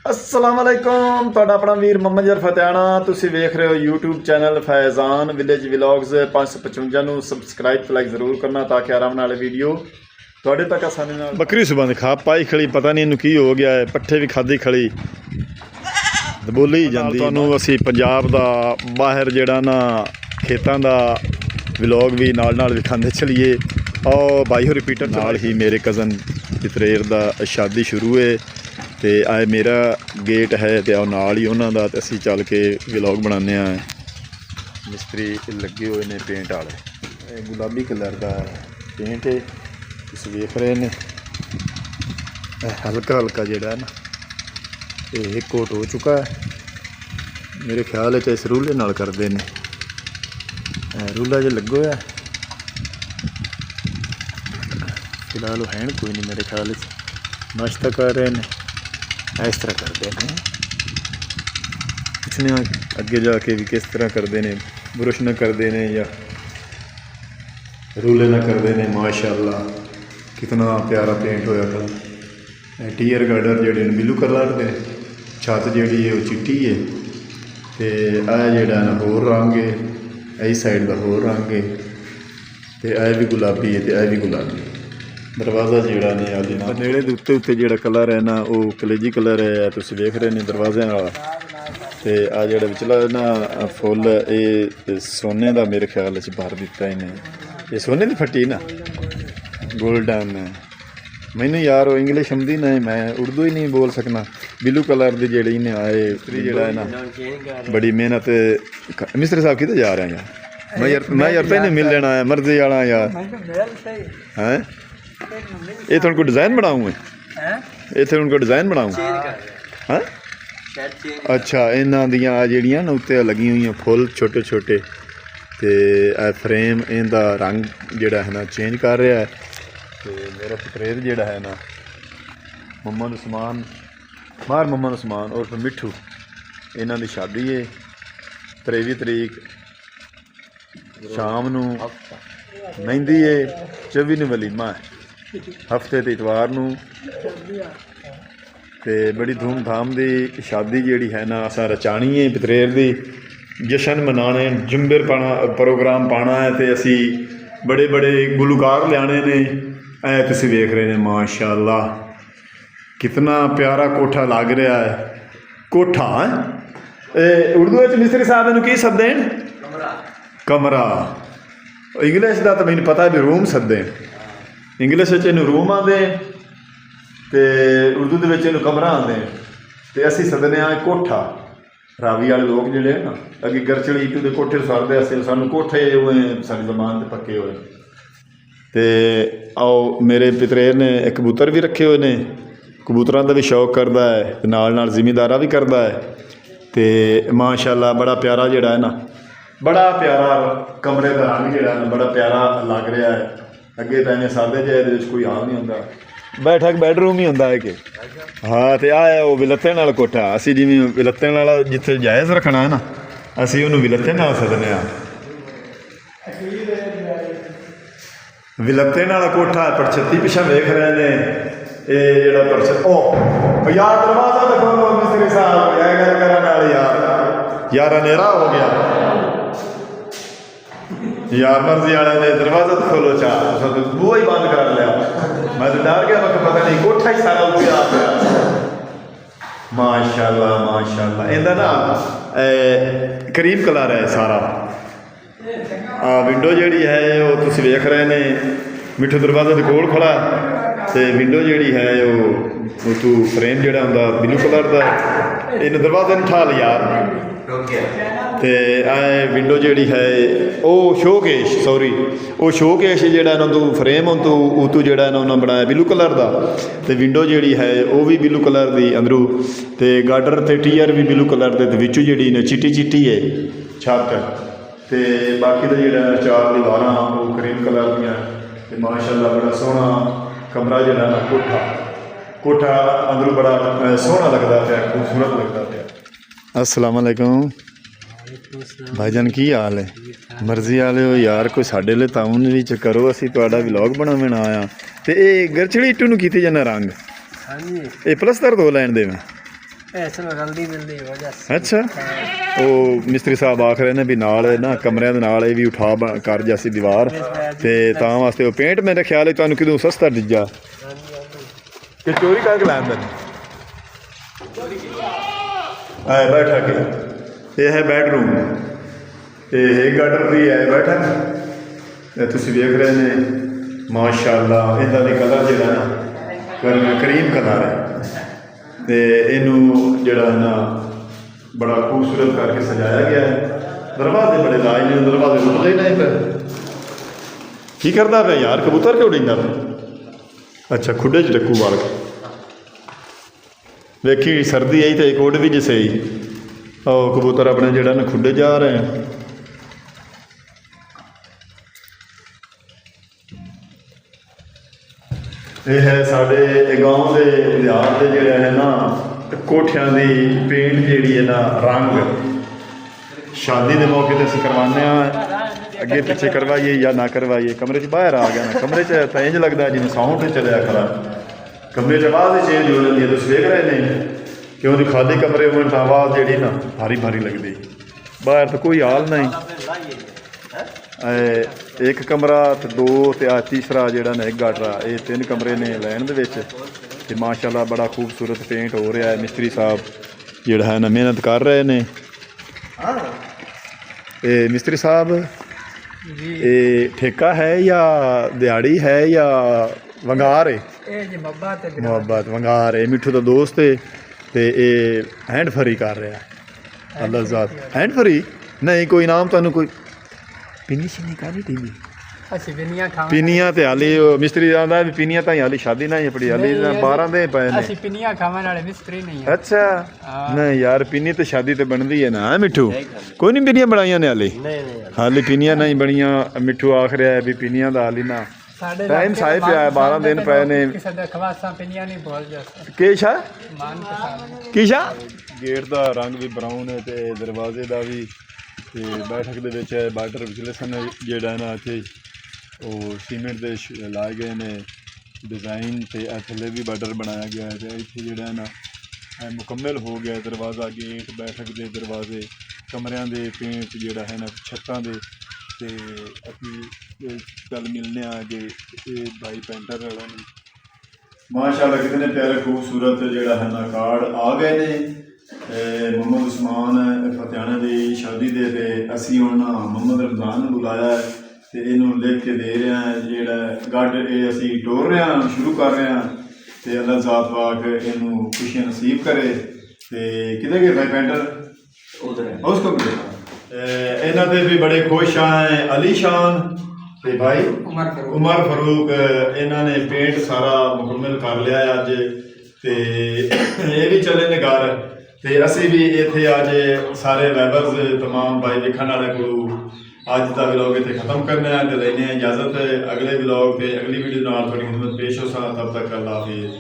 अस्सलाम वालेकुम ਤੁਹਾਡਾ ਆਪਣਾ ਵੀਰ ਮੁਹੰਮਦ ਜਰ ਫਤਿਆਣਾ ਤੁਸੀਂ ਵੇਖ ਰਹੇ ਹੋ YouTube ਚੈਨਲ ਫੈਜ਼ਾਨ ਵਿਲੇਜ ਵਲੌਗਸ 555 ਨੂੰ ਸਬਸਕ੍ਰਾਈਬ ਤੇ ਲਾਈਕ ਜ਼ਰੂਰ ਕਰਨਾ ਤਾਂ ਕਿ ਆਰਾਮ ਨਾਲ ਵੀਡੀਓ ਤੁਹਾਡੇ ਤੱਕ ਆਸਾਨੀ ਨਾਲ ਬੱਕਰੀ ਸੁਬਾ ਦੀ ਖਾ ਪਾਈ ਖੜੀ ਪਤਾ ਨਹੀਂ ਇਹਨੂੰ ਕੀ ਹੋ ਗਿਆ ਹੈ ਪੱਠੇ ਵੀ ਖਾਦੀ ਖੜੀ ਬੋਲੀ ਜਾਂਦੀ ਤੁਹਾਨੂੰ ਅਸੀਂ ਪੰਜਾਬ ਦਾ ਬਾਹਰ ਜਿਹੜਾ ਨਾ ਖੇਤਾਂ ਦਾ ਵਲੌਗ ਵੀ ਨਾਲ ਦਿਖਾਉਂਦੇ ਚਲੀਏ और भाई हो रिपीटर नाल ही मेरे कज़न पितरेर दा शादी शुरू है तो आए मेरा गेट है तो नाल ही उन्हों का असी चल के व्लॉग बनाने मिस्त्री लगे हुए ने पेंट वाले गुलाबी कलर का पेंट है तुम वेख रहे हैं हल्का हल्का जोड़ा है ना ये कोट हो चुका है मेरे ख्याल है इस रूले नाल करते हैं रूला जो लगो है फिलहाल वो है कोई नहीं मेरे ख्याल से नाश्ता कर रहे हैं इस तरह करते हैं कुछ नहीं अगे जाके भी किस तरह करते हैं ब्रश ना करते हैं या रूले ना करते हैं माशाअल्लाह कितना प्यारा पेंट होया कलर टीयर गार्डर जोड़े ब्लू कलर के छत जी है वो चिट्टी है तो यह जोड़ा ना होर रंग है इस साइड का होर रंग है तो यह भी गुलाबी है तो यह भी गुलाबी दरवाज़ा जोड़ा ने आदि नेड़े के उत्ते उत्ते जो कलर है ना वो कलेजी कलर है तुम देख रहे हैं दरवाज़े वाला तो आ जो विचला ना फुल ये सोने का मेरे ख्याल से भर दिता इन्हें ये सोने की फट्टी ना गोल्डन मैनू यार वो इंग्लिश आती ना मैं उर्दू ही नहीं बोल सकना ब्लू कलर की जी इन्हें आए जोड़ा है ना बड़ी मेहनत मिस्त्री साहब कितने जा रहे हैं यार मैं यार तो नहीं मिल लेना है मर्जी वाला यार हैं ये तो उनको डिज़ाइन बनाऊँ मैं ये तो उनको डिज़ाइन बनाऊँ हाँ अच्छा इन्हों दियाँ जड़ियाँ ना उत्ते लगी हुई फुल छोटे छोटे तो फ्रेम इनका रंग जोड़ा है ना चेंज कर रहा है तो मेरा पतरेर जोड़ा है ना मुहम्मद उस्मान मार मुहम्मद उस्मान और फिर मिठू इन्हों की शादी है 23 तरीक शाम नूं मेहंदी है 24 नूं वलीमा है हफ्ते तो इतवार नूं ते बड़ी धूमधाम की शादी जी है ना असा रचानी है पतरेर की जशन मनाने जिम्बर पाना प्रोग्राम पाना है तो असी बड़े बड़े गुलकार लियाने ने तुसीं वेख रहे हैं माशाअल्लाह कितना प्यारा कोठा लग रहा है कोठा उर्दू मिस्त्री साहब इन्हूं की सददे कमरा इंग्लिश का तो मैनूं पता भी रूम सददे इंग्लिश इनू रूम आते तो उर्दू के कमरा आते तो असी सदने कोठा रावी वाले लोग जोड़े है ना अगे गरचली ईटू के कोठे सरते अस सानू कोठे सारी जमान से पक्के हुए तो आओ मेरे पितरेर ने कबूतर भी रखे हुए हैं कबूतरों का भी शौक करता है नाल जिमीदारा भी करता है तो माशाअल्लाह बड़ा प्यारा जोड़ा है ना बड़ा प्यारा कमरे का रंग जोड़ा है बड़ा प्यारा लग रहा है अगे तो इन्हें सादे जे कोई हाल नहीं होंगे बैठक बैडरूम ही होंगे है कि हाँ तो आ वो विलत्ते नाल कोठा असी जिवें विलत्ते वाला जिथे जायज़ रखना है ना असी उन्होंने विलत्ते नाल सदने विलत्ते नाल कोठा परछत्ती पिछा वेख रहे हैं ये जो परछत यार दरवाजा तो खोलो मिस्त्री साहब यह गल करने यार अनेरा हो गया यार मर्जी वाले ने दरवाजा तो खोलो चाह बूहा ही बंद कर लिया मैं तो डर गया मैं पता नहीं कोठा ही सारा ऊपर आ गया माशाअल्लाह माशाअल्लाह इनका ना करीम कलर है सारा विंडो जी है वो तुम वेख रहे हैं मिठू दरवाजे के कोल खड़ा तो विंडो जी है वो तू फ्रेम जोड़ा होंगे ब्लू कलर का इन दरवाजे ने ठा लिया तो विंडो जी है वो शोकेश सॉरी वो शोकेश जोड़ा तू फ्रेम तू जोड़ा उन्होंने बनाया ब्लू कलर का तो विंडो जी है वो भी ब्लू कलर की अंदरू तो गार्डर तो टीयर भी ब्लू कलर के विचू जी चिट्टी चिट्टी है छत तो बाकी तो जो चार दीवार वो क्रीम कलर दी माशाअल्लाह बड़ा सोहना कमरा जोड़ा ना कोठा कोठा अंदरू बड़ा सोहना लगता पाया खूबसूरत लगता पाया अस्सलाम वालेकुम भाईजान की हाल है मर्जी वाले हो यार कोई साढ़े लिए ताउन भी करो असी तुहाडा व्लॉग बनावन आया तो ये गरचड़ी इटू नूं कीती जाना रंग ये प्लस्तर दो लैन दे मैं ਅੱਛਾ ਉਹ ਮਿਸਤਰੀ ਸਾਹਿਬ ਆਖ ਰਹੇ ਨੇ ਵੀ ਨਾਲ ਨਾ ਕਮਰਿਆਂ ਦੇ ਨਾਲ ਇਹ ਵੀ ਉਠਾ ਕਰ ਜਾਸੀ ਦੀਵਾਰ ਤੇ ਤਾਂ ਵਾਸਤੇ ਉਹ ਪੇਂਟ ਮੇਰੇ ਖਿਆਲ ਹੈ ਤੁਹਾਨੂੰ ਕਿਦੋਂ ਸਸਤਾ ਦਿੱਜਾ ਕਿ ਚੋਰੀ ਕਰਕੇ ਲੈਂਦੇ ਨੇ ਆਏ ਬੈਠਾ ਕੇ ਇਹ ਹੈ ਬੈਡਰੂਮ ਇਹ ਗਾਰਡਨ ਵੀ ਹੈ ਬੈਠਾ ਇਹ ਤੁਸੀਂ ਵੇਖ ਰਹੇ ਨੇ ਮਾਸ਼ਾਅੱਲਾ ਇਹਦਾ ਵੀ ਕਲਰ ਜਿਹੜਾ ਨਾ ਕਰੀਮ ਕਲਰ ਹੈ ਤੇ ਇਹਨੂੰ ਜਿਹੜਾ ਨਾ ਬੜਾ ਖੂਬਸੂਰਤ ਕਰਕੇ ਸਜਾਇਆ ਗਿਆ ਹੈ ਦਰਵਾਜ਼ੇ ਬੜੇ ਲਾਏ ਨੇ ਦਰਵਾਜ਼ੇ ਰੁਕਦੇ ਨਹੀਂ ਪਏ ਕੀ ਕਰਦਾ ਪਿਆ ਯਾਰ ਕਬੂਤਰ ਕਿਉਂ ਉਡੀਂਦਾ ਪਿਆ ਅੱਛਾ ਖੁੱਡੇ 'ਚ ਡੱਕੂ ਵਾਲ ਕੇ ਵੇਖੀ ਸਰਦੀ ਆਈ ਤੇ ਕੋਟ ਵੀ ਜਿਸੇ ਹੀ ਉਹ ਕਬੂਤਰ ਆਪਣੇ ਜਿਹੜਾ ਨਾ ਖੁੱਡੇ ਜਾ ਰਹੇ ਆ ਇਹ ਹੈ ਸਾਡੇ ਗਾਉਂ ਦੇ ਇਤਿਹਾਸ ਦੇ ਜਿਹੜੇ ਹੈ ਨਾ ਕੋਠਿਆਂ ਦੀ ਪੇਂਟ ਜਿਹੜੀ ਹੈ ਨਾ ਰੰਗ ਸ਼ਾਦੀ ਦੇ ਮੌਕੇ 'ਤੇ ਅਸੀਂ ਕਰਵਾਉਂਦੇ ਹਾਂ ਅੱਗੇ ਪਿੱਛੇ ਕਰਵਾਈਏ ਜਾਂ ਨਾ ਕਰਵਾਈਏ ਕਮਰੇ 'ਚ ਬਾਹਰ ਆ ਗਿਆ ਨਾ ਕਮਰੇ 'ਚ ਤਾਂ ਇੰਝ ਲੱਗਦਾ ਜਿਵੇਂ ਸਾਊਂਡ 'ਤੇ ਚੱਲਿਆ ਖੜਾ ਕਮਰੇ 'ਚ ਆਵਾਜ਼ ਹੀ ਚੇਂਜ ਹੋ ਜਾਂਦੀ ਹੈ ਤੁਸੀਂ ਵੇਖ ਰਹੇ ਨੇ ਕਿਉਂ ਜੀ ਖਾਲੀ ਕਮਰੇ ਹੋਣ ਤਾਂ ਆਵਾਜ਼ ਜਿਹੜੀ ਨਾ ਭਾਰੀ ਭਾਰੀ ਲੱਗਦੀ ਬਾਹਰ ਤਾਂ ਕੋਈ ਹਾਲ ਨਹੀਂ ਇੱਕ ਕਮਰਾ ਤੇ ਦੋ ਤੇ ਆ ਤੀਸਰਾ ਜਿਹੜਾ ਨਾ ਇੱਕ ਗਾਟਰਾ ਇਹ ਤਿੰਨ ਕਮਰੇ ਨੇ ਲੈਣ ਦੇ ਵਿੱਚ ਤੇ ਮਾਸ਼ਾਅੱਲਾ ਬੜਾ ਖੂਬਸੂਰਤ ਪੇਂਟ ਹੋ ਰਿਹਾ ਹੈ ਮਿਸਤਰੀ ਸਾਹਿਬ ਜਿਹੜਾ ਹੈ ਨਾ ਮਿਹਨਤ ਕਰ ਰਹੇ ਨੇ ਇਹ ਮਿਸਤਰੀ ਸਾਹਿਬ ਇਹ ਠੇਕਾ ਹੈ ਜਾਂ ਦਿਹਾੜੀ ਹੈ ਜਾਂ ਵੰਗਾਰ ਹੈ ਮੁਹੱਬਤ ਵੰਗਾਰ ਹੈ ਮਿੱਠੂ ਦਾ ਦੋਸਤ ਹੈ ਤੇ ਇਹ ਹੈਂਡ ਫਰੀ ਕਰ ਰਿਹਾ ਅੱਲਾ ਜ਼ਾਤ ਹੈਂਡ ਫਰੀ ਨਹੀਂ ਕੋਈ ਨਾਮ ਤੁਹਾਨੂੰ ਕੋਈ ਪਿੰਨੀ ਸ਼ਿੰਨੀ ਕਾਹਦੀ ਟੀਵੀ ਅਸੀਂ ਪਿੰਨੀਆਂ ਤੇ ਹਾਲੀ ਮਿਸਤਰੀ ਆਉਂਦਾ ਵੀ ਪਿੰਨੀਆਂ ਤਾਂ ਹਾਲੀ ਸ਼ਾਦੀ ਨਹੀਂ ਆਪਣੀ ਹਾਲੀ 12 ਦੇ ਪਏ ਨੇ ਅਸੀਂ ਪਿੰਨੀਆਂ ਖਾਣ ਵਾਲੇ ਮਿਸਤਰੀ ਨਹੀਂ ਅੱਛਾ ਨਹੀਂ ਯਾਰ ਪਿੰਨੀ ਤੇ ਸ਼ਾਦੀ ਤੇ ਬਣਦੀ ਹੈ ਨਾ ਮਿੱਠੂ ਕੋਈ ਨਹੀਂ ਪਿੰਨੀਆਂ ਬਣਾਈਆਂ ਨੇ ਹਾਲੀ ਪਿੰਨੀਆਂ ਨਹੀਂ ਬਣੀਆਂ ਮਿੱਠੂ ਆਖ ਰਿਹਾ ਹੈ ਵੀ ਪਿੰਨੀਆਂ ਦਾ ਹਾਲੀ ਨਾ ਟਾਈਮ ਸਾਹਿਬ ਪਿਆ 12 ਦਿਨ ਪਏ ਨੇ ਕੀਸ਼ਾ ਗੇਟ ਦਾ ਰੰਗ ਵੀ ਬਰਾਊਨ ਹੈ ਤੇ ਦਰਵਾਜ਼ੇ ਦਾ ਵੀ ਤੇ ਬੈਠਕ ਦੇ ਵਿੱਚ ਬਾਰਡਰ ਵਿਚਲੇ ਸਨ ਜਿਹੜਾ ਨਾ ਇੱਥੇ ਉਹ ਸੀਮੈਂਟ ਦੇ ਲਾਏ ਗਏ ਨੇ ਡਿਜ਼ਾਈਨ ਤੇ ਥੱਲੇ ਵੀ ਬਾਰਡਰ ਬਣਾਇਆ ਗਿਆ ਹੈ ਤੇ ਇੱਥੇ ਜਿਹੜਾ ਨਾ ਮੁਕੰਮਲ ਹੋ ਗਿਆ ਦਰਵਾਜ਼ਾ ਗੇਟ ਬੈਠਕ ਦੇ ਦਰਵਾਜ਼ੇ ਕਮਰਿਆਂ ਦੇ ਪੇਂਟ ਜਿਹੜਾ ਹੈ ਨਾ ਛੱਤਾਂ ਦੇ ਤੇ ਅਸੀਂ ਕੱਲ ਮਿਲਨੇ ਆ ਅੱਗੇ ਇਹ ਭਾਈ ਪੈਂਟਰ ਵਾਲਾ ਨੇ ਮਾਸ਼ਾਅੱਲਾ ਕਿਤਨੇ ਪਿਆਰੇ ਖੂਬਸੂਰਤ ਜਿਹੜਾ ਹੈ ਨਾ ਕਾਰਡ ਆ ਗਏ ਨੇ ਮੁਹੰਮਦ ਉਸਮਾਨ ਫਤਿਆਣਾ ਦੀ ਸ਼ਾਦੀ ਦੇ ਤੇ ਅਸੀਂ ਹੁਣ ਮੁਹੰਮਦ ਰਮਜ਼ਾਨ ਨੂੰ ਬੁਲਾਇਆ ਤੇ ਇਹਨੂੰ ਲਿਖ ਕੇ ਦੇ ਰਹੇ ਹਾਂ ਜਿਹੜਾ ਗੱਡ ਇਹ ਅਸੀਂ ਟੋਰ ਰਹੇ ਹਾਂ ਸ਼ੁਰੂ ਕਰ ਰਹੇ ਹਾਂ ਤੇ ਅੱਲਾ ਜ਼ਾਤ ਪਾਕ ਇਹਨੂੰ ਖੁਸ਼ੀਆਂ ਨਸੀਬ ਕਰੇ ਤੇ ਕਿਤੇ ਗਏ ਭਾਈ ਪੈਂਟਰ ਉਸ ਕਮਰੇ ਇਹਨਾਂ ਦੇ ਵੀ ਬੜੇ ਖੁਸ਼ ਆ ਅਲੀ ਸ਼ਾਨ ਤੇ ਭਾਈ ਉਮਰ ਫਰੂਕ ਇਹਨਾਂ ਨੇ ਪੇਂਟ ਸਾਰਾ ਮੁਕੰਮਲ ਕਰ ਲਿਆ ਅੱਜ ਤੇ ਇਹ ਵੀ ਚੱਲੇ ਨੇ ਘਰ ਤੇ ਅਸੀਂ ਵੀ ਇੱਥੇ ਅੱਜ ਸਾਰੇ ਵੈਬਰਸ ਤਮਾਮ ਭਾਈ ਵੇਖਣ ਵਾਲੇ ਕੋਲ ਅੱਜ ਦਾ ਵਲੌਗ ਇੱਥੇ ਖਤਮ ਕਰਨਾ ਹੈ ਤੇ ਲੈਣੇ ਇਜਾਜ਼ਤ ਅਗਲੇ ਵਲੌਗ ਤੇ ਅਗਲੀ ਵੀਡੀਓ ਨਾਲ ਤੁਹਾਡੀ ਖਿਦਮਤ ਪੇਸ਼ ਹੋ ਸਾਂ ਤਬ ਤੱਕ ਅੱਲਾ ਹਾਫਿਜ਼।